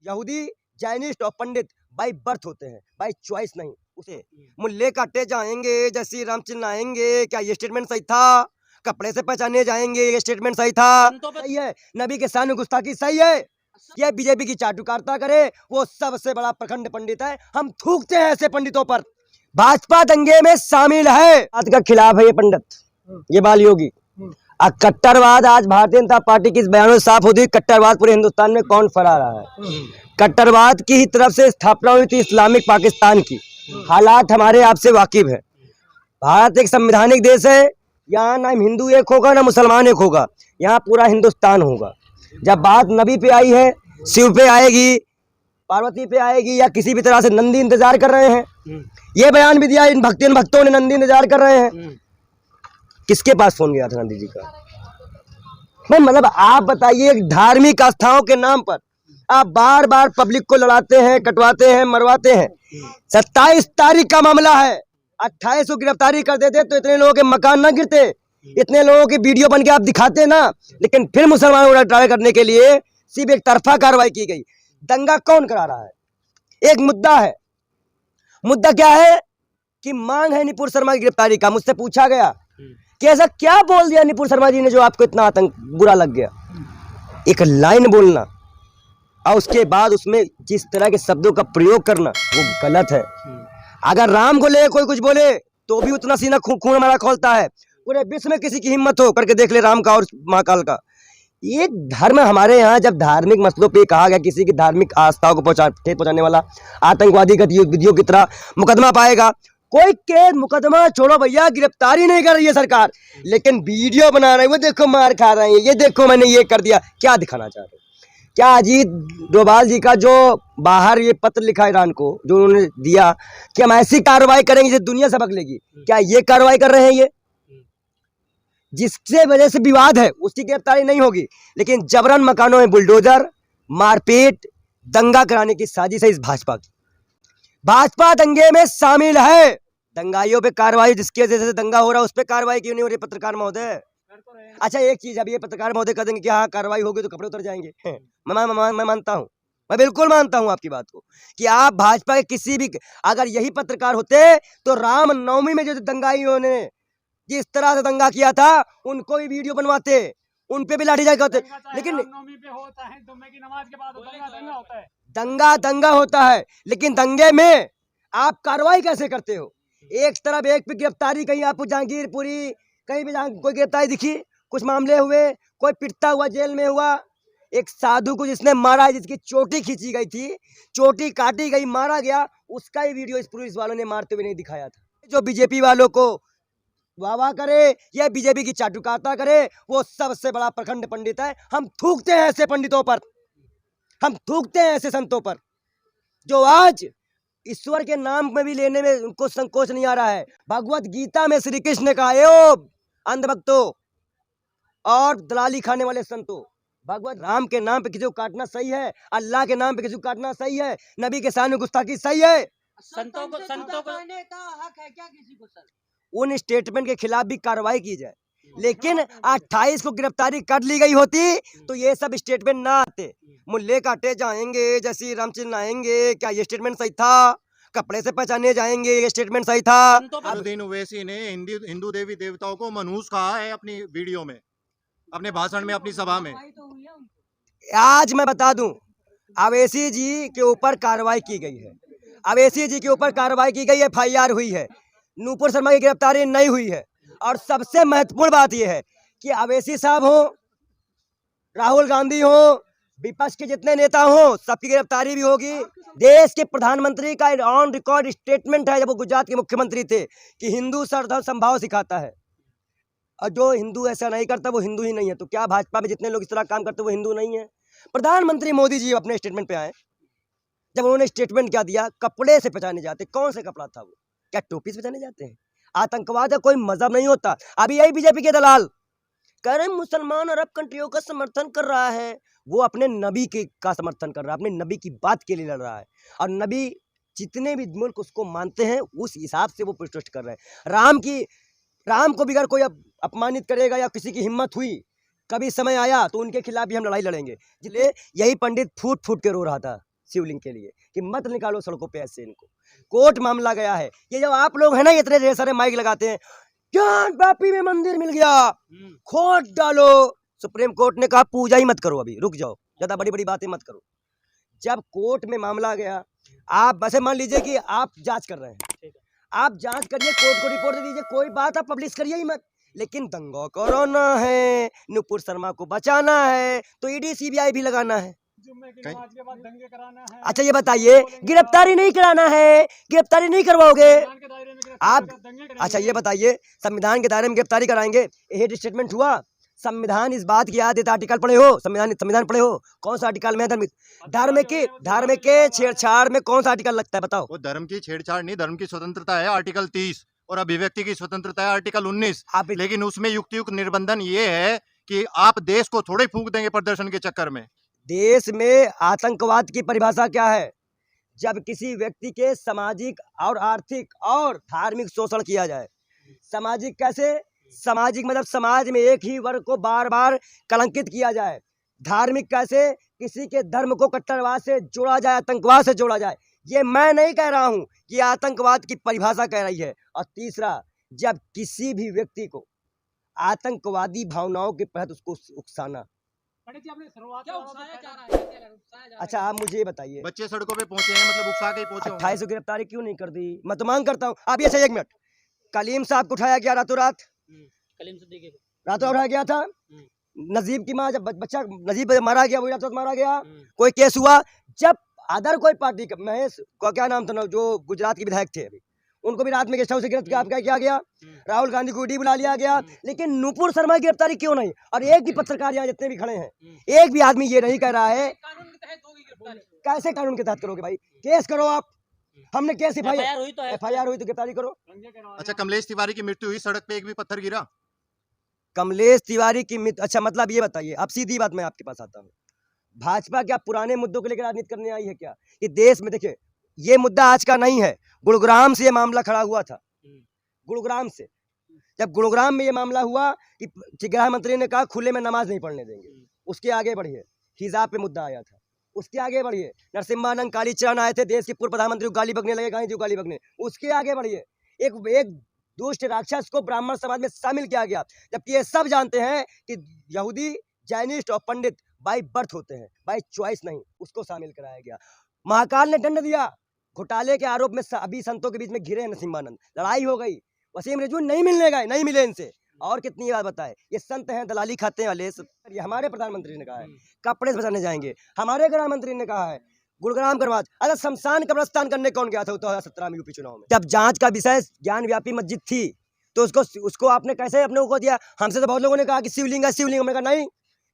यहूदी, जैनिस्ट और पंडित by birth होते हैं, बाई चॉइस नहीं। उसे मुल्ले काटे जाएंगे, जय श्री राम चिल्लाएंगे, क्या ये स्टेटमेंट सही था? कपड़े से पहचाने जाएंगे, ये स्टेटमेंट सही था? सही है। नबी के शान गुस्ताखी सही है। ये बीजेपी की चाटुकारिता करे, वो सबसे बड़ा प्रखंड पंडित है। हम थूकते हैं ऐसे पंडितों पर। भाजपा दंगे में शामिल है, बात का खिलाफ है ये पंडित, ये बाल योगी। कट्टरवाद, आज भारतीय जनता पार्टी की इस बयानों से साफ होती है कट्टरवाद पूरे हिंदुस्तान में कौन फैला रहा है। कट्टरवाद की ही तरफ से स्थापना हुई थी इस्लामिक पाकिस्तान की। हालात हमारे आपसे वाकिफ है। भारत एक संवैधानिक देश है, यहाँ ना हिंदू एक होगा ना मुसलमान एक होगा, यहाँ पूरा हिंदुस्तान होगा। जब बात नबी पे आई है, शिव पे आएगी, पार्वती पे आएगी, या किसी भी तरह से नंदी इंतजार कर रहे हैं। ये बयान भी दिया इन भक्तों ने, नंदी इंतजार कर रहे हैं। किसके पास फोन गया था गांधी जी का? मतलब आप बताइए, धार्मिक आस्थाओं के नाम पर आप बार बार पब्लिक को लड़ाते हैं, कटवाते हैं, मरवाते हैं। 27 तारीख का मामला है, 28 को गिरफ्तारी कर देते तो इतने लोगों के मकान ना गिरते, इतने लोगों की वीडियो बन के आप दिखाते ना। लेकिन फिर मुसलमानों को ट्राई करने के लिए सिर्फ एक तरफा कार्रवाई की गई। दंगा कौन करा रहा है? एक मुद्दा है। मुद्दा क्या है कि मांग है निपुण शर्मा की गिरफ्तारी का। मुझसे पूछा गया कि ऐसा क्या बोल दिया निपुण शर्मा जी ने जो आपको इतना आतंक बुरा लग गया। एक लाइन बोलना और उसके बाद उसमें जिस तरह के शब्दों का प्रयोग करना वो गलत है। अगर राम को ले कोई कुछ बोले तो भी उतना सीना खून हमारा खोलता है। पूरे विश्व में किसी की हिम्मत हो करके देख ले राम का और महाकाल का। ये धर्म हमारे यहाँ जब धार्मिक मसलों पे कहा गया किसी की धार्मिक आस्थाओं को ठेस पहुंचाने वाला आतंकवादी गतिविधियों की तरह मुकदमा पाएगा। कोई केस मुकदमा छोड़ो भैया, गिरफ्तारी नहीं कर रही है सरकार, लेकिन वीडियो बना रही है, वो देखो मार खा रहे हैं, ये देखो मैंने ये कर दिया। क्या दिखाना चाह रहे? क्या अजीत डोभाल जी का जो बाहर ये पत्र लिखा ईरान को जो उन्होंने दिया कि हम ऐसी कार्रवाई करेंगे जिससे दुनिया सबक लेगी, क्या ये कार्रवाई कर रहे हैं? ये जिससे वजह से विवाद है उसकी गिरफ्तारी नहीं होगी, लेकिन जबरन मकानों में बुलडोजर, मारपीट, दंगा कराने की साजिश है इस भाजपा की। भाजपा दंगे में शामिल है। दंगाइयों पे कार्रवाई, जिसकी वजह से दंगा हो रहा है उस पर कार्रवाई क्यों नहीं हो रही पत्रकार महोदय? अच्छा एक चीज, अब ये पत्रकार महोदय कह देंगे कि हाँ कार्रवाई होगी तो कपड़े उतर जाएंगे। मैं मानता हूँ, मैं बिल्कुल मानता हूँ आपकी बात को कि आप भाजपा के किसी भी, अगर यही पत्रकार होते तो राम नवमी में जो दंगाइयों ने जिस तरह से दंगा किया था उनको भी वीडियो बनवाते, उन पे भी लाठीचार्ज करते। लेकिन होता है जुम्मे की नमाज के बाद दंगा होता है, दंगा होता है, लेकिन दंगे में आप कार्रवाई कैसे करते हो? एक तरफ एक पे गिरफ्तारी, कहीं आपको जहांगीरपुरी कहीं भी कोई गिरफ्तारी दिखी, कुछ मामले हुए, कोई पिटता हुआ जेल में हुआ। एक साधु को जिसने मारा, जिसकी चोटी खींची गई थी, चोटी काटी गई, मारा गया, उसका ही वीडियो इस पुलिस वालों ने मारते हुए नहीं दिखाया था। जो बीजेपी वालों को वाह करे या बीजेपी की चाटुकारिता करे, वो सबसे बड़ा प्रखंड पंडित है। हम थूकते हैं ऐसे पंडितों पर, हम थूकते हैं ऐसे संतों पर जो आज ईश्वर के नाम में भी लेने में उनको संकोच नहीं आ रहा है। भगवत गीता में श्री कृष्ण ने कहा, ओ अंधभक्तों और दलाली खाने वाले संतों, भगवत राम के नाम पे किसी को काटना सही है, अल्लाह के नाम पे किसी को काटना सही है, नबी के शान गुस्ताखी सही है? संतों को कहने का हक है क्या किसी को? सर उन स्टेटमेंट के खिलाफ भी कार्रवाई की जाए, लेकिन 28 को गिरफ्तारी कर ली गई होती तो ये सब स्टेटमेंट ना आते। मुल्ले काटे जाएंगे, जय श्री राम चिल्लाएंगे, क्या ये स्टेटमेंट सही था? कपड़े से पहचाने जाएंगे, ये स्टेटमेंट सही था? अरुदीन ओवैसी ने हिंदू देवी देवताओं को मनहूस कहा है अपनी वीडियो में, अपने भाषण में, अपनी सभा में। आज मैं बता दूं, ओवैसी जी के ऊपर कार्रवाई की गई है, ओवैसी जी के ऊपर कार्रवाई की गई है, FIR हुई है, नुपुर शर्मा की गिरफ्तारी नहीं हुई है। और सबसे महत्वपूर्ण बात यह है कि ओवैसी साहब हो, राहुल गांधी हो, विपक्ष के जितने नेता हो, सबकी गिरफ्तारी भी होगी। देश के प्रधानमंत्री का ऑन रिकॉर्ड स्टेटमेंट है जब वो गुजरात के मुख्यमंत्री थे कि हिंदू सर्वधर्म समभाव सिखाता है, और जो हिंदू ऐसा नहीं करता वो हिंदू ही नहीं है। तो क्या भाजपा में जितने लोग इस तरह काम करते वो हिंदू नहीं है? प्रधानमंत्री मोदी जी अपने स्टेटमेंट पे आए, जब उन्होंने स्टेटमेंट क्या दिया, कपड़े से पहचाने जाते। कौन से कपड़ा था वो? क्या टोपी से पहचाने जाते हैं? आतंकवाद का कोई मजहब नहीं होता। अभी यही बीजेपी के दलाल कह रहे हैं मुसलमान अरब कंट्रियों का समर्थन कर रहा है, वो अपने नबी के का समर्थन कर रहा है, अपने नबी की बात के लिए लड़ रहा है। और नबी जितने भी मुल्क उसको मानते हैं उस हिसाब से वो प्रोटेस्ट कर रहे हैं। राम को भी अगर कोई अपमानित करेगा या किसी की हिम्मत हुई, कभी समय आया तो उनके खिलाफ भी हम लड़ाई लड़ेंगे। इसलिए यही पंडित फूट फूट के रो रहा था शिवलिंग के लिए कि मत निकालो सड़कों पे ऐसे इनको। कोर्ट मामला गया है। ये जब आप लोग है ना इतने ढेर सारे माइक लगाते हैं, ज्ञान वापी में मंदिर मिल गया, खोद डालो। सुप्रीम कोर्ट ने कहा पूजा ही मत करो, अभी रुक जाओ, ज्यादा बड़ी बड़ी बातें मत करो। जब कोर्ट में मामला गया, आप वैसे मान लीजिए कि आप जांच कर रहे हैं, आप जांच करिए, कोर्ट को रिपोर्ट दे दीजिए, कोई बात आप पब्लिश करिए ही मत। लेकिन दंगा कराना है, नुपुर शर्मा को बचाना है, तो ईडी सीबीआई भी लगाना है। अच्छा ये बताइए, गिरफ्तारी नहीं कराना है, गिरफ्तारी नहीं करवाओगे आप? अच्छा ये बताइए, संविधान के दायरे में गिरफ्तारी कराएंगे? हेड स्टेटमेंट हुआ। संविधान इस बात की याद देता, आर्टिकल पढ़े हो? संविधान पढ़े हो? कौन सा आर्टिकल में धर्म के छेड़छाड़ में कौन सा आर्टिकल लगता है बताओ? वो धर्म की छेड़छाड़ नहीं, धर्म की स्वतंत्रता है आर्टिकल 30, और अभिव्यक्ति की स्वतंत्रता है आर्टिकल 19। लेकिन उसमें युक्त निर्बंधन ये है कि आप देश को थोड़े फूंक देंगे प्रदर्शन के चक्कर में। देश में आतंकवाद की परिभाषा क्या है? जब किसी व्यक्ति के सामाजिक और आर्थिक और धार्मिक शोषण किया जाए। सामाजिक कैसे? सामाजिक मतलब समाज में एक ही वर्ग को बार बार कलंकित किया जाए। धार्मिक कैसे? किसी के धर्म को कट्टरवाद से जोड़ा जाए, आतंकवाद से जोड़ा जाए। ये मैं नहीं कह रहा हूं, कि आतंकवाद की परिभाषा कह रही है। और तीसरा, जब किसी भी व्यक्ति को आतंकवादी भावनाओं के तहत उसको उकसाना। अच्छा आप मुझे ये बताइए, बच्चे सड़कों पे पहुंचे हैं, मतलब उकसा के ही पहुंचे। 28 गिरफ्तारी क्यों नहीं कर दी? मैं तो मांग करता हूँ। आप ये सही, 1 मिनट, कलीम साहब को उठाया गया रातों रात, रातों उठाया गया था। नजीब की माँ, जब बच्चा नजीब मारा गया, वही रातों मारा गया, कोई केस हुआ। जब अदर कोई पार्टी का, महेश को क्या नाम था ना, जो गुजरात के विधायक थे, अभी उनको भी रात में गेस्ट हाउस से गिरफ्तार किया गया। राहुल गांधी को ईडी बुला लिया गया। लेकिन नुपुर शर्मा की गिरफ्तारी क्यों नहीं? और एक भी पत्रकार यहाँ जितने भी खड़े हैं, एक भी आदमी ये नहीं कह रहा है। कैसे कानून के तहत करोगे भाई? केस करो आप। हमने केस एफआईआर हुई तो गिरफ्तारी करो। अच्छा कमलेश तिवारी की मृत्यु हुई, सड़क पे एक भी पत्थर गिरा? कमलेश तिवारी की अच्छा मतलब ये बताइए, अब सीधी बात मैं आपके पास आता हूँ। भाजपा क्या पुराने मुद्दों को लेकर राजनीति करने आई है क्या? ये देश में देखिए, ये मुद्दा आज का नहीं है। गुरुग्राम से ये मामला खड़ा हुआ था। गुरुग्राम से जब गुरुग्राम में ये मामला हुआ कि गृह मंत्री ने कहा खुले में नमाज नहीं पढ़ने देंगे, उसके आगे बढ़िए हिजाब पे मुद्दा आया था। उसके आगे बढ़िए नरसिम्हानंद कालीचरण आए थे, देश के पूर्व प्रधानमंत्री को गाली बकने लगे, गांधी जी को गाली बकने। उसके आगे बढ़िए एक दुष्ट राक्षस को ब्राह्मण समाज में शामिल किया गया, जबकि ये सब जानते हैं कि यहूदी, जैनिस्ट और पंडित बाई बर्थ होते हैं, बाई चॉइस नहीं। उसको शामिल कराया गया। महाकाल ने दंड दिया। घोटाले के आरोप में अभी संतों के बीच में घिरे हैं नरसिम्हानंद, लड़ाई हो गई। वसीम रिजवी नहीं मिलने गए, नहीं मिले इनसे। और कितनी बात बताए, ये संत हैं दलाली खाते हैं वाले। ये हमारे प्रधानमंत्री ने कहा है कपड़े से बचाने जाएंगे, हमारे गृह मंत्री ने कहा है गुरुग्राम करवा। अरे शमशान कब्रस्तान करने कौन गया था 2017 में यूपी चुनाव में? जब जांच का विषय ज्ञान व्यापी मस्जिद थी, तो उसको आपने कैसे अपने को दिया? हमसे तो बहुत लोगों ने कहा कि शिवलिंग है, शिवलिंग। हमने कहा नहीं,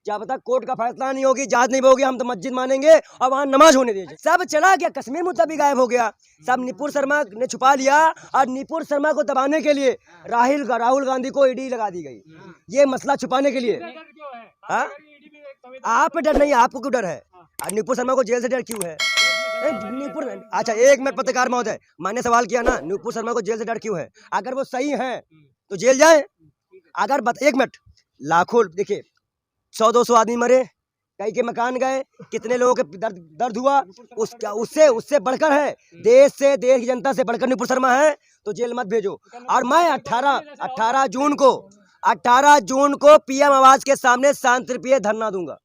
क्या पता कोर्ट का फैसला नहीं होगी, जांच नहीं होगी, हम तो मस्जिद मानेंगे और वहां नमाज होने दीजिए। सब चला गया, कश्मीर मुद्दा भी गायब हो गया। सब नुपुर शर्मा ने छुपा लिया, और नुपुर शर्मा को दबाने के लिए राहुल गांधी को ईडी लगा दी गई, ये मसला छुपाने के लिए। आप पे डर नहीं है, आपको क्यों डर है? नुपुर शर्मा को जेल से डर क्यों है? अच्छा एक मिनट पत्रकार महोदय, मैंने सवाल किया ना, नुपुर शर्मा को जेल से डर क्यों है? अगर वो सही है तो जेल जाए। अगर 1 मिनट, लाखों देखिए 100-200 आदमी मरे, कई के मकान गए, कितने लोगों के दर्द हुआ, उससे बढ़कर है, देश की जनता से बढ़कर नुपुर शर्मा है, तो जेल मत भेजो। और मैं 18 जून को पीएम आवास के सामने शांतिप्रिय धरना दूंगा।